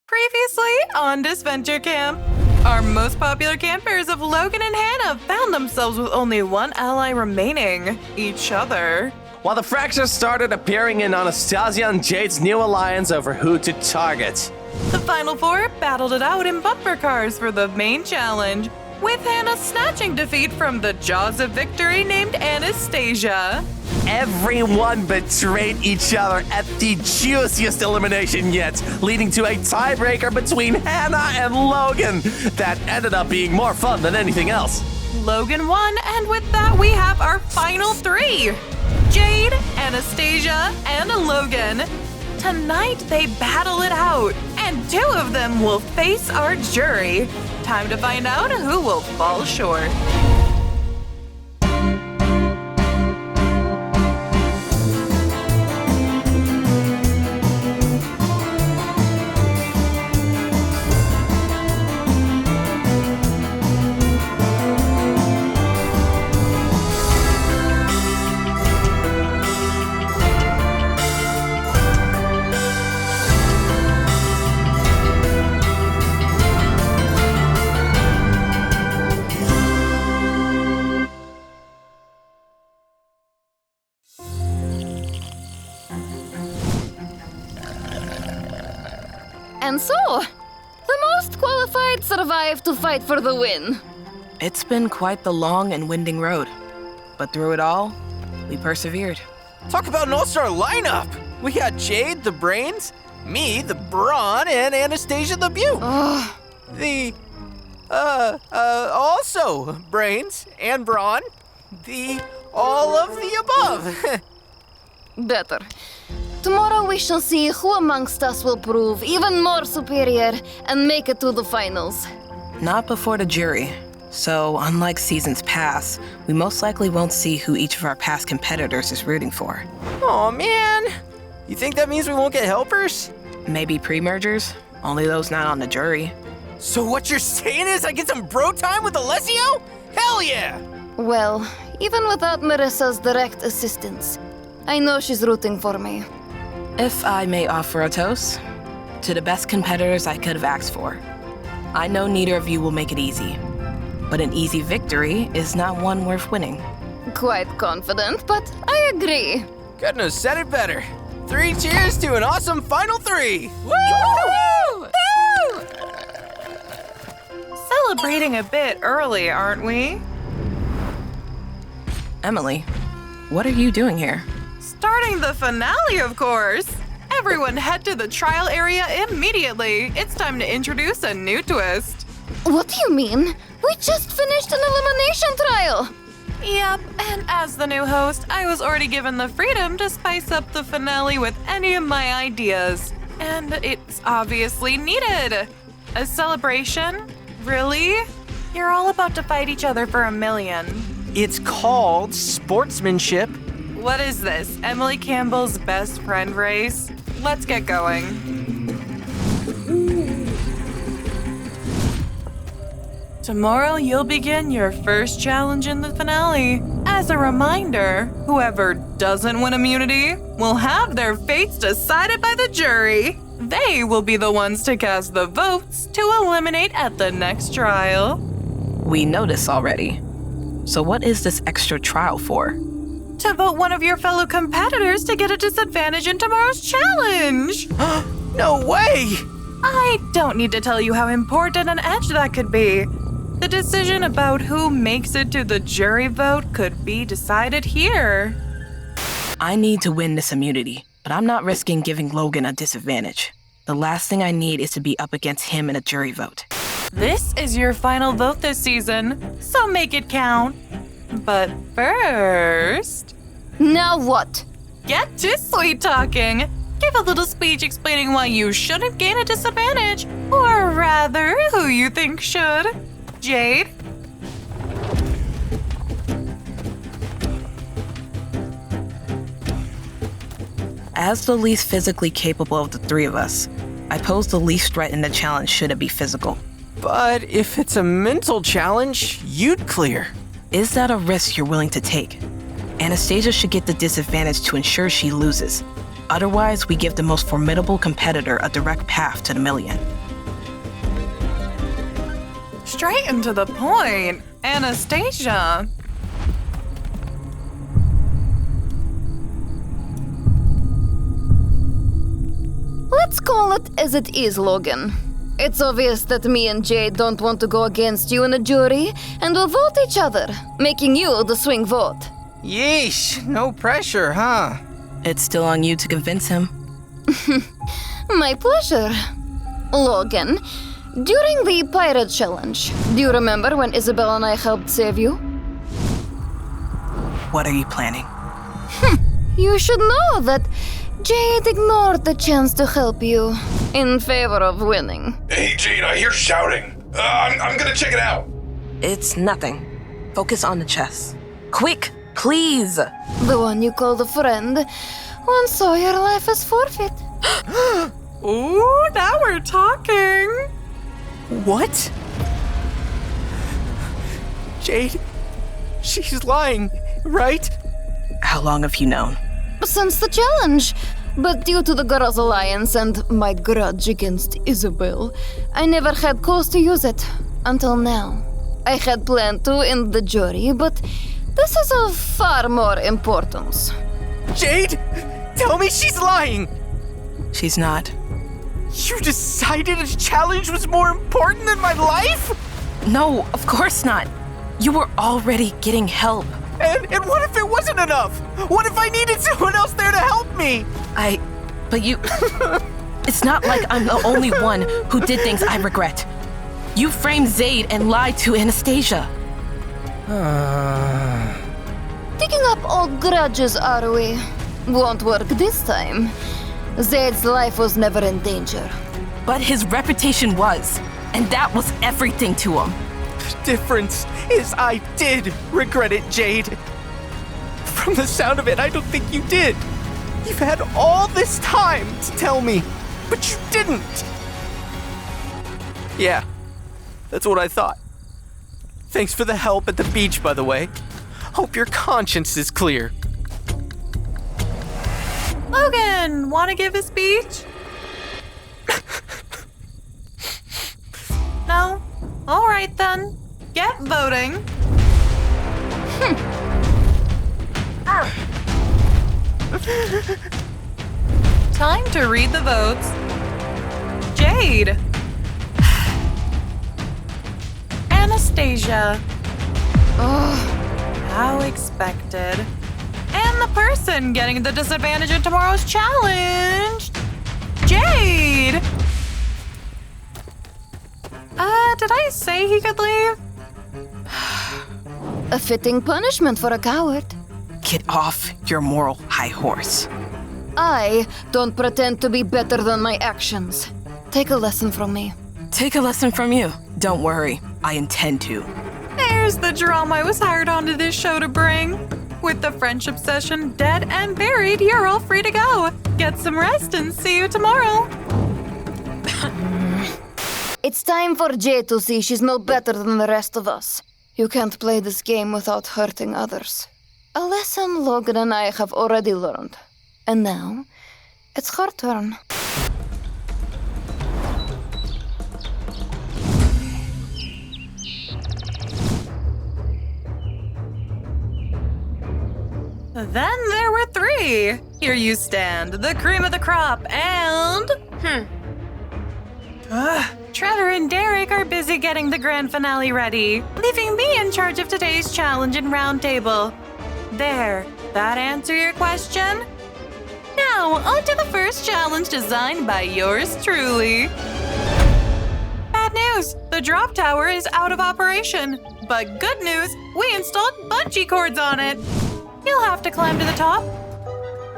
Previously on Disventure Camp, our most popular campers of Logan and Hannah found themselves with only one ally remaining, each other. While the fractures started appearing in Anastasia and Jade's new alliance over who to target. The final four battled it out in bumper cars for the main challenge, with Hannah snatching defeat from the jaws of victory named Anastasia. Everyone betrayed each other at the juiciest elimination yet, leading to a tiebreaker between Hannah and Logan that ended up being more fun than anything else. Logan won, and with that we have our final three. Jade, Anastasia, and Logan. Tonight they battle it out, and two of them will face our jury. Time to find out who will fall short. And so, the most qualified survive to fight for the win. It's been quite the long and winding road, but through it all, we persevered. Talk about an all-star lineup! We got Jade, the brains, me, the brawn, and Anastasia, the beaut. Also brains and brawn, the all of the above. Better. Tomorrow we shall see who amongst us will prove even more superior and make it to the finals. Not before the jury. So, unlike seasons past, we most likely won't see who each of our past competitors is rooting for. Oh man, you think that means we won't get helpers? Maybe pre-mergers, only those not on the jury. So what you're saying is I get some bro time with Alessio? Hell yeah! Well, even without Marissa's direct assistance, I know she's rooting for me. If I may offer a toast, to the best competitors I could have asked for. I know neither of you will make it easy, but an easy victory is not one worth winning. Quite confident, but I agree. Couldn't have said it better. 3 cheers to an awesome final 3! Woo! Woo! Celebrating a bit early, aren't we? Emily, what are you doing here? Starting the finale, of course. Everyone head to the trial area immediately. It's time to introduce a new twist. What do you mean? We just finished an elimination trial! Yep, and as the new host, I was already given the freedom to spice up the finale with any of my ideas. And it's obviously needed. A celebration? Really? You're all about to fight each other for $1 million. It's called sportsmanship. What is this, Emily Campbell's best friend race? Let's get going. Tomorrow you'll begin your first challenge in the finale. As a reminder, whoever doesn't win immunity will have their fates decided by the jury. They will be the ones to cast the votes to eliminate at the next trial. We know this already. So what is this extra trial for? To vote one of your fellow competitors to get a disadvantage in tomorrow's challenge. No way! I don't need to tell you how important an edge that could be. The decision about who makes it to the jury vote could be decided here. I need to win this immunity, but I'm not risking giving Logan a disadvantage. The last thing I need is to be up against him in a jury vote. This is your final vote this season, so make it count. But first, Now what? get to sweet talking. Give a little speech explaining why you shouldn't gain a disadvantage, or rather, who you think should. Jade? As the least physically capable of the three of us, I pose the least threat in the challenge should it be physical. But if it's a mental challenge, you'd clear. Is that a risk you're willing to take? Anastasia should get the disadvantage to ensure she loses. Otherwise, we give the most formidable competitor a direct path to the $1 million. Straight and to the point. Anastasia. Let's call it as it is, Logan. It's obvious that me and Jade don't want to go against you in a jury and will vote each other, making you the swing vote. Yeesh, no pressure, huh? It's still on you to convince him. My pleasure. Logan, during the pirate challenge, do you remember when Isabel and I helped save you? What are you planning? You should know that Jade ignored the chance to help you in favor of winning. Hey, Jade, I hear shouting. I'm gonna check it out. It's nothing. Focus on the chess. Quick, please! The one you called a friend, once saw your life as forfeit. Ooh, now we're talking. What? Jade, she's lying, right? How long have you known? Since the challenge. But due to the Girls' Alliance and my grudge against Isabel, I never had cause to use it until now. I had planned to in the jury, but this is of far more importance. Jade, tell me she's lying. She's not. You decided a challenge was more important than my life? No, of course not. You were already getting help. And what if it wasn't enough? What if I needed someone else there to help me? But you... It's not like I'm the only one who did things I regret. You framed Zaid and lied to Anastasia. Digging up old grudges, are we? Won't work this time. Zaid's life was never in danger. But his reputation was, and that was everything to him. Difference is I did regret it, Jade. From the sound of it, I don't think you did. You've had all this time to tell me, but you didn't. Yeah, that's what I thought. Thanks for the help at the beach, by the way. Hope your conscience is clear. Logan, want to give a speech? No? All right then. Get voting. Time to read the votes. Jade. Anastasia. How expected. And the person getting the disadvantage in tomorrow's challenge, Jade. Did I say he could leave? A fitting punishment for a coward. Get off your moral high horse. I don't pretend to be better than my actions. Take a lesson from me. Take a lesson from you. Don't worry, I intend to. There's the drama I was hired onto this show to bring. With the friendship session dead and buried, you're all free to go. Get some rest and see you tomorrow. It's time for Jade to see she's no better than the rest of us. You can't play this game without hurting others. A lesson Logan and I have already learned. And now, it's her turn. Then there were three. Here you stand, the cream of the crop, and... Trevor and Derek are busy getting the grand finale ready, leaving me in charge of today's challenge and roundtable. There, that answer your question? Now, on to the first challenge designed by yours truly. Bad news, the drop tower is out of operation. But good news, we installed bungee cords on it. You'll have to climb to the top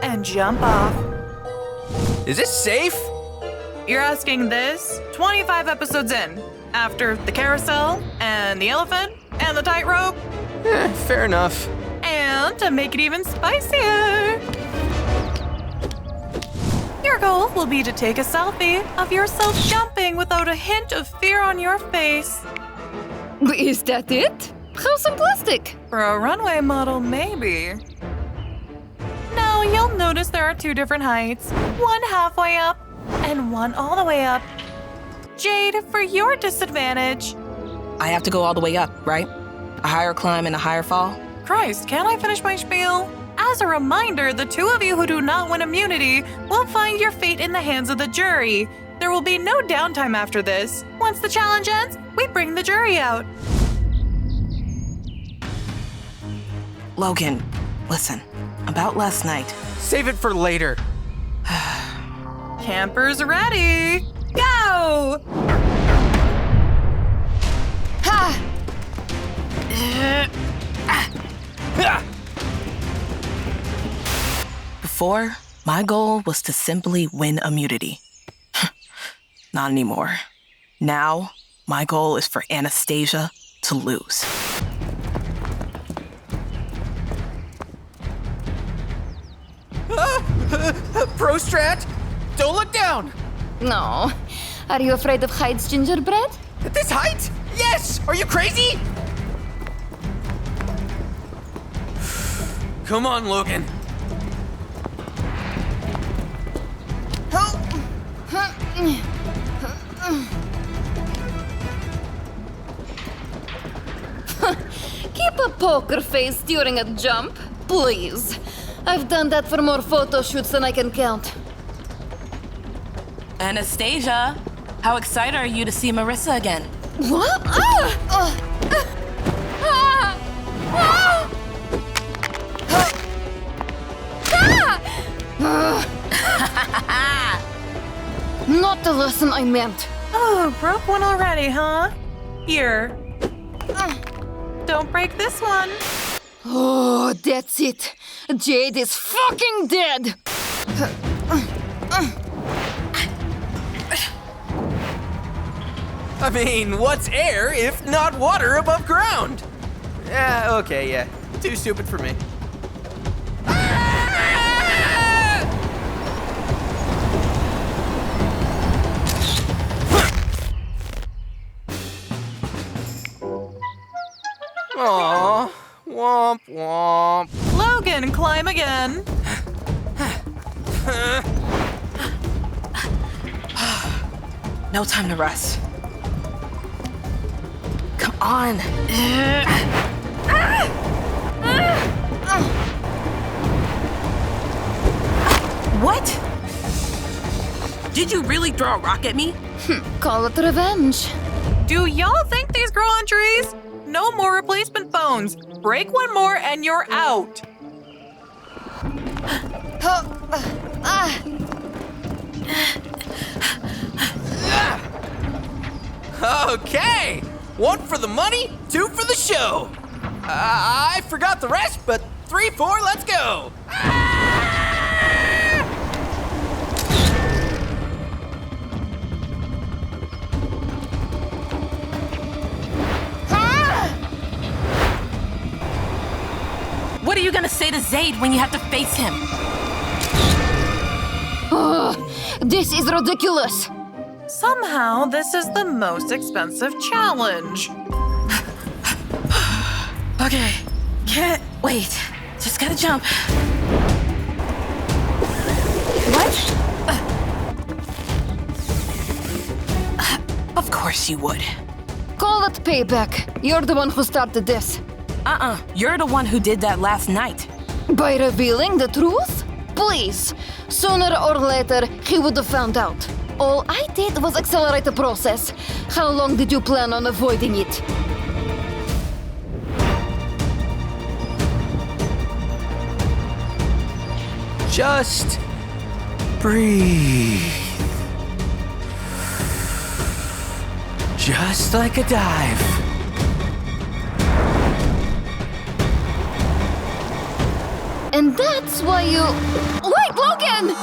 and jump off. Is this safe? You're asking this 25 episodes in, after the carousel, and the elephant, and the tightrope. Fair enough. And to make it even spicier, your goal will be to take a selfie of yourself jumping without a hint of fear on your face. Is that it? How simplistic. For a runway model, maybe. Now, you'll notice there are two different heights, one halfway up and one all the way up. Jade, for your disadvantage, I have to go all the way up, right? A higher climb and a higher fall? Christ, can't I finish my spiel? As a reminder, the two of you who do not win immunity will find your fate in the hands of the jury. There will be no downtime after this. Once the challenge ends, we bring the jury out. Logan, listen, about last night. Save it for later. Campers ready. Go! Ha! Before, my goal was to simply win immunity. Not anymore. Now, my goal is for Anastasia to lose. Pro Strat, don't look down. No. Are you afraid of heights, gingerbread? At this height? Yes! Are you crazy? Come on, Logan. Keep a poker face during a jump, please. I've done that for more photo shoots than I can count. Anastasia, how excited are you to see Marissa again? What? Not the lesson I meant. Oh, broke one already, huh? Here. Don't break this one. Oh, that's it. Jade is fucking dead. I mean, what's air if not water above ground? Yeah, okay, yeah. Too stupid for me. Aww, womp womp. Logan, climb again. No time to rest. Come on. What? Did you really throw a rock at me? Call it revenge. Do y'all think these grow on trees? No more replacement phones. Break one more and you're out. Okay! One for the money, two for the show. I forgot the rest, but 3, 4, let's go. What are you gonna say to Zayd when you have to face him? This is ridiculous. Somehow, this is the most expensive challenge. Okay, can't wait. Just gotta jump. What? Of course you would. Call it payback. You're the one who started this. You're the one who did that last night. By revealing the truth? Please. Sooner or later, he would have found out. All I did was accelerate the process. How long did you plan on avoiding it? Just breathe. Just like a dive. And that's why you... Wait, Logan!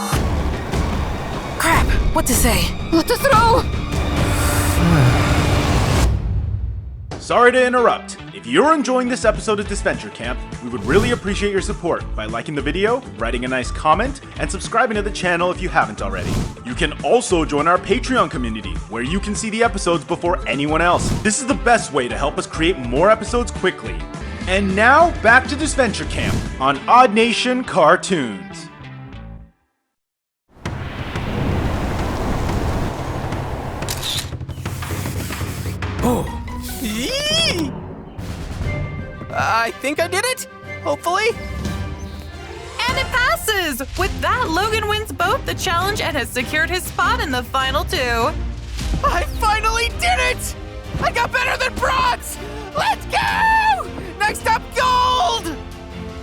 Crap, what to say? What to throw? Sorry to interrupt. If you're enjoying this episode of Disventure Camp, we would really appreciate your support by liking the video, writing a nice comment, and subscribing to the channel if you haven't already. You can also join our Patreon community, where you can see the episodes before anyone else. This is the best way to help us create more episodes quickly. And now, back to Disventure Camp on Odd Nation Cartoons. Yee! I think I did it. Hopefully. And it passes! With that, Logan wins both the challenge and has secured his spot in the final two. I finally did it! I got better than bronze! Let's go! Next up, gold!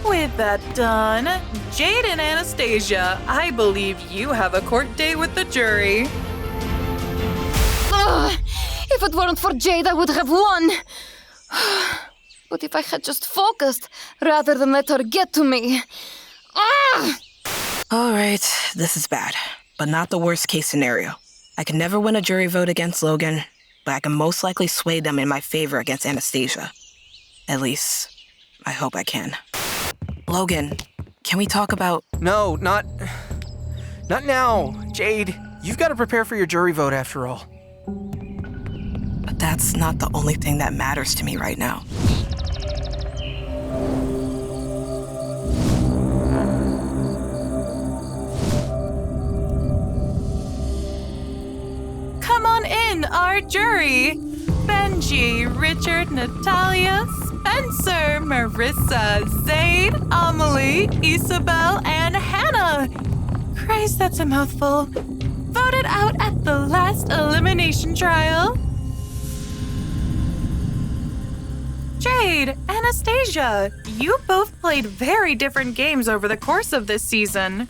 With that done, Jade and Anastasia, I believe you have a court date with the jury. Ugh, if it weren't for Jade, I would have won. But if I had just focused rather than let her get to me. Ugh! All right, this is bad, but not the worst case scenario. I can never win a jury vote against Logan, but I can most likely sway them in my favor against Anastasia. At least, I hope I can. Logan, can we talk about... No, not now. Jade, you've got to prepare for your jury vote after all. But that's not the only thing that matters to me right now. Come on in, our jury. Benji, Richard, Natalia, Spencer, Marissa, Zaid, Amelie, Isabel, and Hannah. Christ, that's a mouthful. Voted out at the last elimination trial. Jade, Anastasia, you both played very different games over the course of this season.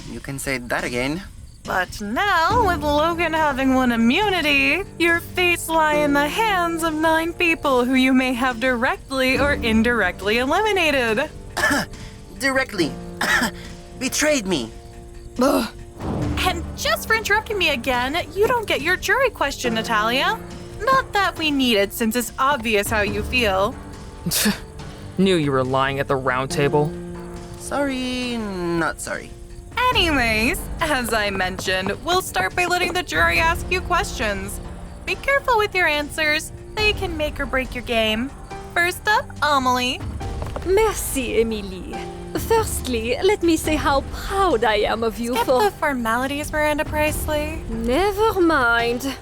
You can say that again. But now, with Logan having won immunity, your fates lie in the hands of 9 people who you may have directly or indirectly eliminated. Directly. Betrayed me. Ugh. And just for interrupting me again, you don't get your jury question, Natalia. Not that we need it, since it's obvious how you feel. Knew you were lying at the round table. Sorry, not sorry. Anyways, as I mentioned, we'll start by letting the jury ask you questions. Be careful with your answers. They can make or break your game. First up, Amelie. Merci, Emilie. Firstly, let me say how proud I am of you Skip for... the formalities, Miranda Priestley. Never mind.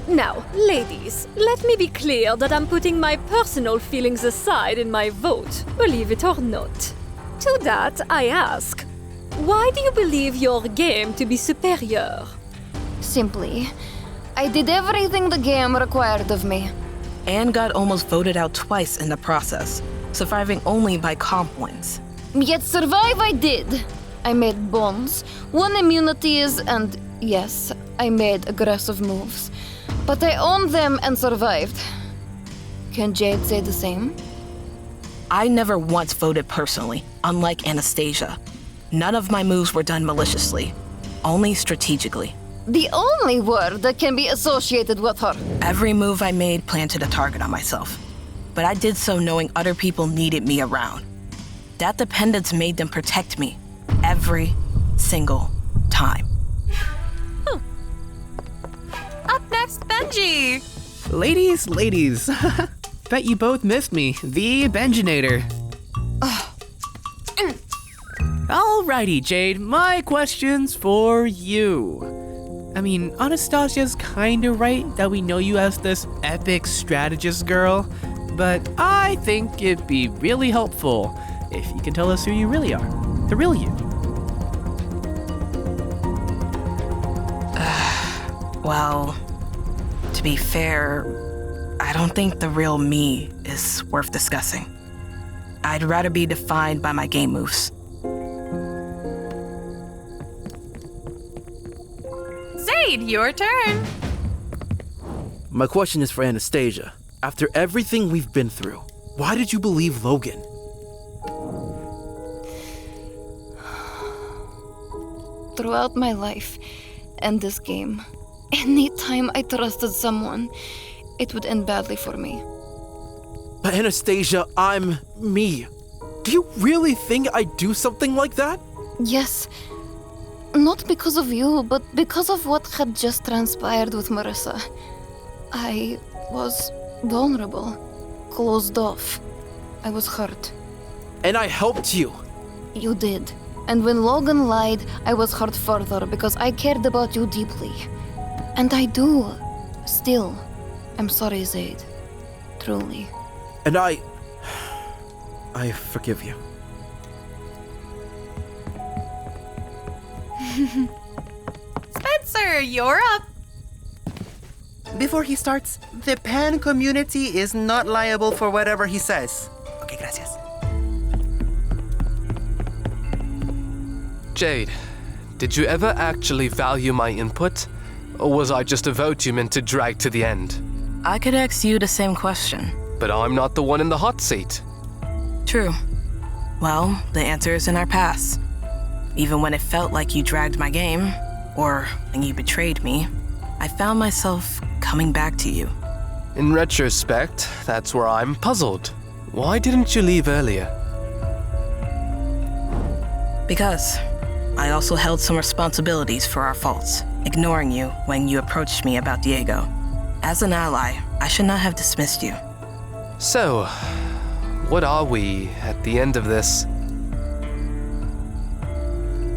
Now, ladies, let me be clear that I'm putting my personal feelings aside in my vote, believe it or not. To that, I ask, why do you believe your game to be superior? Simply, I did everything the game required of me. Anne got almost voted out twice in the process, surviving only by comp wins. Yet survive I did. I made bonds, won immunities, and yes, I made aggressive moves. But I owned them and survived. Can Jade say the same? I never once voted personally, unlike Anastasia. None of my moves were done maliciously, only strategically. The only word that can be associated with her. Every move I made planted a target on myself, but I did so knowing other people needed me around. That dependence made them protect me every single time. Up next, Benji. Ladies. Bet you both missed me, the Benjinator. Alrighty, Jade, my question's for you. I mean, Anastasia's kinda right that we know you as this epic strategist girl, but I think it'd be really helpful if you can tell us who you really are. The real you. Well, to be fair, I don't think the real me is worth discussing. I'd rather be defined by my game moves. Zaid, your turn. My question is for Anastasia. After everything we've been through, why did you believe Logan? Throughout my life and this game, anytime I trusted someone, it would end badly for me. But Anastasia, I'm me. Do you really think I'd do something like that? Yes. Not because of you, but because of what had just transpired with Marissa. I was vulnerable, closed off. I was hurt. And I helped you. You did. And when Logan lied, I was hurt further because I cared about you deeply. And I do. Still. I'm sorry, Zaid. Truly. And I forgive you. Spencer, you're up. Before he starts, the pan community is not liable for whatever he says. Okay, gracias. Jade, did you ever actually value my input? Or was I just a vote you meant to drag to the end? I could ask you the same question. But I'm not the one in the hot seat. True. Well, the answer is in our past. Even when it felt like you dragged my game, or when you betrayed me, I found myself coming back to you. In retrospect, that's where I'm puzzled. Why didn't you leave earlier? Because I also held some responsibilities for our faults, ignoring you when you approached me about Diego. As an ally, I should not have dismissed you. So, what are we at the end of this?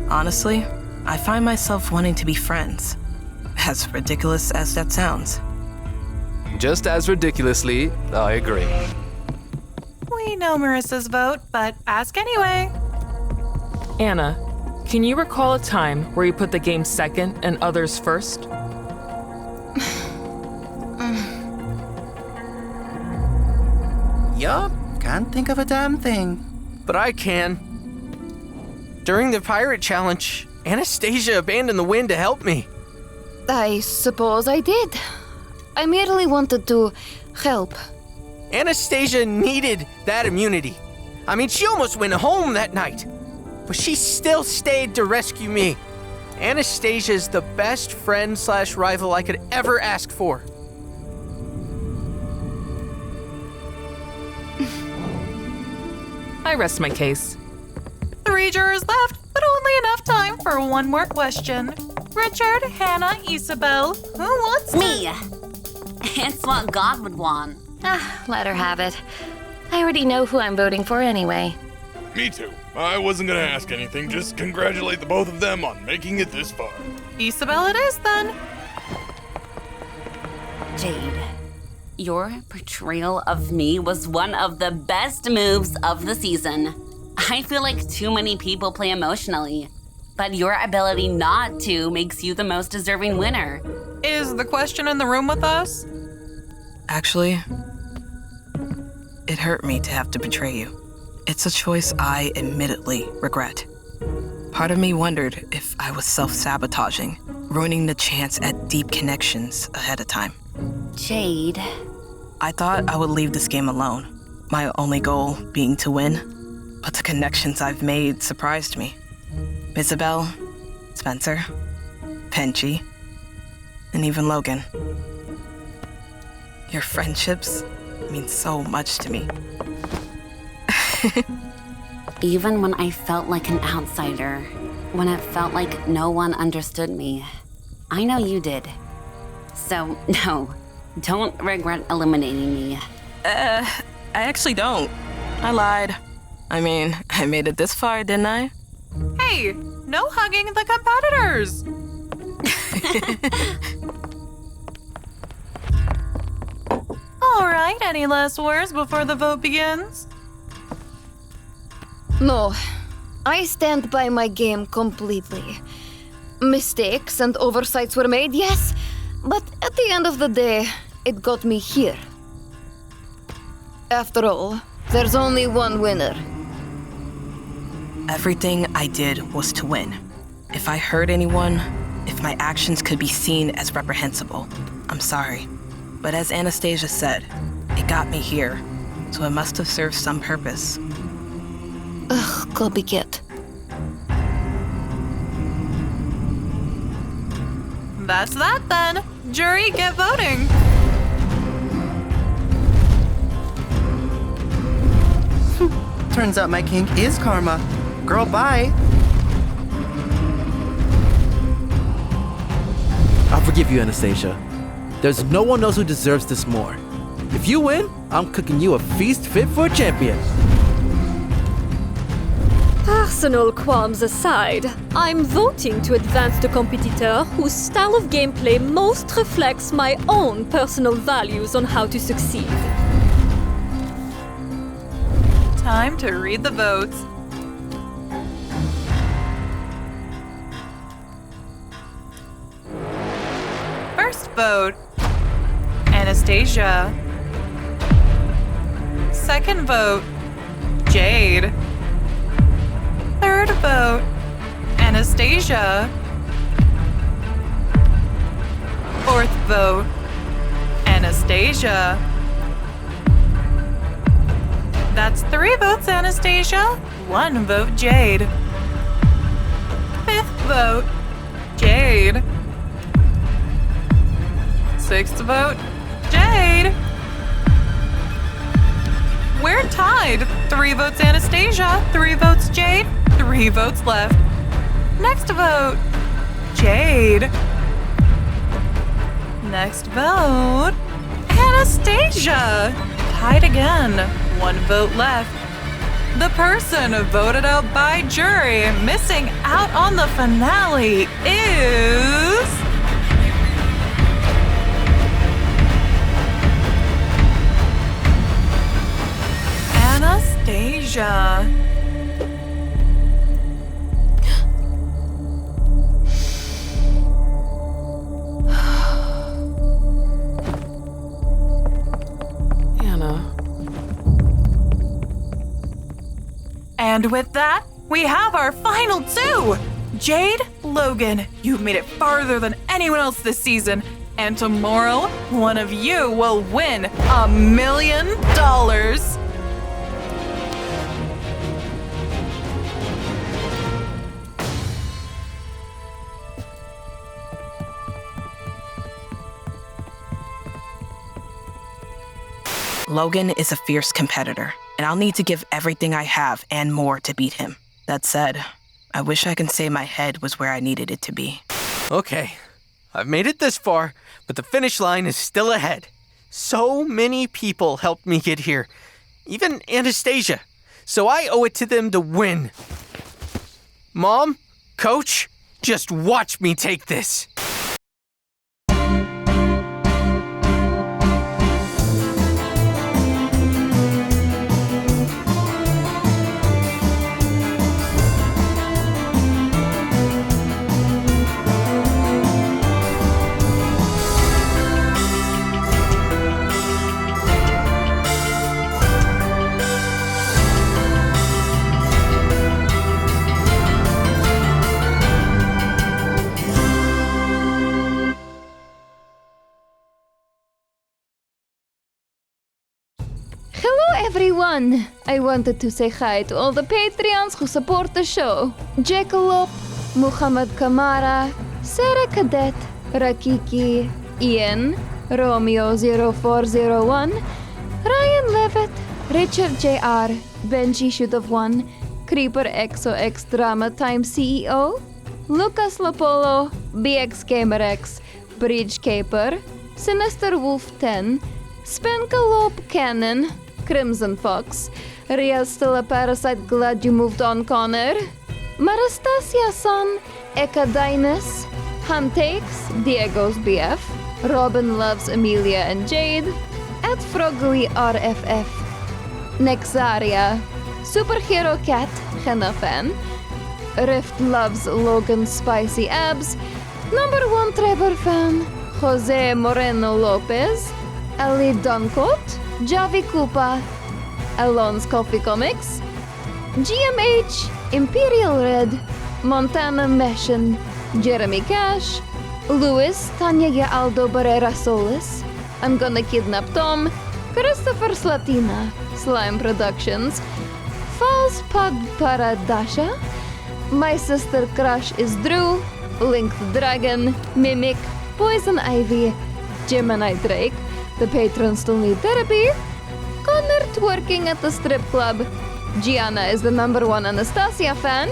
Honestly, I find myself wanting to be friends. As ridiculous as that sounds. Just as ridiculously, I agree. We know Marissa's vote, but ask anyway. Anna, can you recall a time where you put the game second and others first? Yup, can't think of a damn thing. But I can. During the pirate challenge, Anastasia abandoned the wind to help me. I suppose I did. I merely wanted to help. Anastasia needed that immunity. I mean, she almost went home that night. But she still stayed to rescue me. Anastasia's the best friend/rival I could ever ask for. I rest my case. 3 jurors left, but only enough time for one more question. Richard, Hannah, Isabel, who wants Me! It's what God would want. Let her have it. I already know who I'm voting for anyway. Me too. I wasn't gonna ask anything, just congratulate the both of them on making it this far. Isabel it is then. Jade, your portrayal of me was one of the best moves of the season. I feel like too many people play emotionally, but your ability not to makes you the most deserving winner. Is the question in the room with us? Actually, it hurt me to have to betray you. It's a choice I admittedly regret. Part of me wondered if I was self-sabotaging, ruining the chance at deep connections ahead of time. Jade. I thought I would leave this game alone, my only goal being to win, but the connections I've made surprised me. Isabel, Spencer, Penchy, and even Logan. Your friendships mean so much to me. Even when I felt like an outsider, when it felt like no one understood me, I know you did. So, no, don't regret eliminating me. I actually don't. I lied. I mean, I made it this far, didn't I? Hey, no hugging the competitors! Alright, any last words before the vote begins? No, I stand by my game completely. Mistakes and oversights were made, yes, but at the end of the day, it got me here. After all, there's only one winner. Everything I did was to win. If I hurt anyone, if my actions could be seen as reprehensible, I'm sorry. But as Anastasia said, it got me here, so it must have served some purpose. Ugh, copycat. That's that then. Jury, get voting. Turns out my kink is karma. Girl, bye. I'll forgive you, Anastasia. There's no one else who deserves this more. If you win, I'm cooking you a feast fit for a champion. Personal qualms aside, I'm voting to advance the competitor whose style of gameplay most reflects my own personal values on how to succeed. Time to read the votes. First vote, Anastasia. Second vote, Jade. Third vote, Anastasia. Fourth vote, Anastasia. That's 3 votes, Anastasia. 1 vote, Jade. Fifth vote, Jade. Sixth vote, Jade. We're tied. 3 votes, Anastasia. 3 votes, Jade. 3 votes left. Next vote, Jade. Next vote, Anastasia. Tied again. 1 vote left. The person voted out by jury, missing out on the finale, is... Anastasia. And with that, we have our final 2! Jade, Logan, you've made it farther than anyone else this season. And tomorrow, one of you will win $1 million. Logan is a fierce competitor, and I'll need to give everything I have and more to beat him. That said, I wish I can say my head was where I needed it to be. Okay, I've made it this far, but the finish line is still ahead. So many people helped me get here, even Anastasia, so I owe it to them to win. Mom, Coach, just watch me take this. Hello everyone! I wanted to say hi to all the Patreons who support the show. Jekalop, Muhammad Kamara, Sarah Cadet, Rakiki, Ian, Romeo0401, Ryan Levitt, Richard JR, Benji Should Have Won, Creeper XOX Drama Time CEO, Lucas Lopolo, BX Gamer X, Bridge Caper, Sinister Wolf 10, Spenkalope Cannon, Crimson Fox, Ria's still a parasite, glad you moved on, Connor. Marastasia Son, Eka Dynus, Han Takes, Diego's BF, Robin loves Amelia and Jade, at Frogly RFF, Nexaria, Superhero Cat, Henna Fan, Rift loves Logan's spicy abs, Number 1 Trevor Fan, Jose Moreno Lopez, Ali Duncoat, Javi Koopa, Alon's Coffee Comics, GMH, Imperial Red, Montana Meshin, Jeremy Cash, Luis, Tanya Aldo Barrera Solis, I'm Gonna Kidnap Tom, Christopher Slatina, Slime Productions, False Pug Paradasha, My Sister Crush is Drew, Link the Dragon, Mimic, Poison Ivy, Gemini Drake, the patrons still need therapy, Connor twerking at the strip club, Gianna is the number 1 Anastasia fan,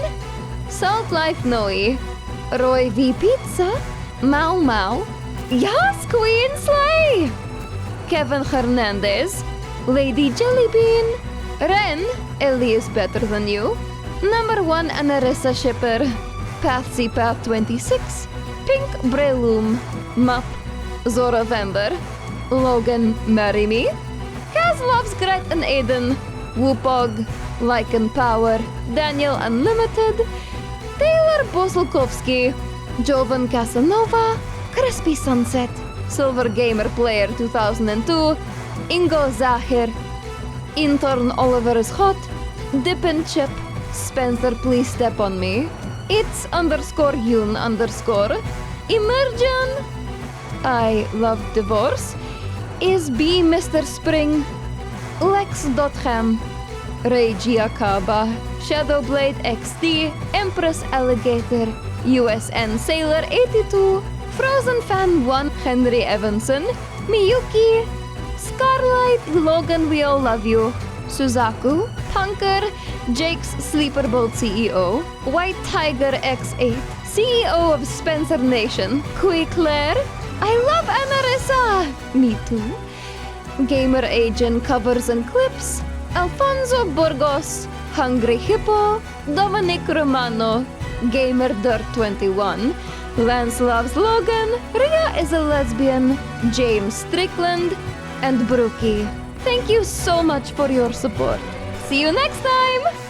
Salt Life Noe, Roy V Pizza, Mau Mau, Yas Queen Slay, Kevin Hernandez, Lady Jellybean, Ren, Ellie is better than you, Number 1 Anarissa Shipper, Patsy Path 26, Pink Breloom, Mup, Zoravember, Logan Marry Me, Kaz Loves Gret and Aiden, Whoopog, Lycan Power, Daniel Unlimited, Taylor Boselkovsky, Jovan Casanova, Crispy Sunset, Silver Gamer Player 2002, Ingo Zahir, Intern Oliver is Hot, Dip and Chip, Spencer Please Step on Me, It's _Yoon _ Emergen, I Love Divorce, Is B Mr. Spring, Lex.ham, Ray Giacaba, Shadowblade XD, Empress Alligator, USN Sailor 82, Frozen Fan 1, Henry Evanson, Miyuki, Scarlight, Logan We All Love You, Suzaku, Punker, Jake's Sleeperboat CEO, White Tiger X8, CEO of Spencer Nation, Kui Claire, I love Anarissa! Me too. Gamer Agent Covers and Clips, Alfonso Burgos, Hungry Hippo, Dominic Romano, Gamer Dirt 21, Lance Loves Logan, Ria is a lesbian, James Strickland, and Brookie. Thank you so much for your support. See you next time!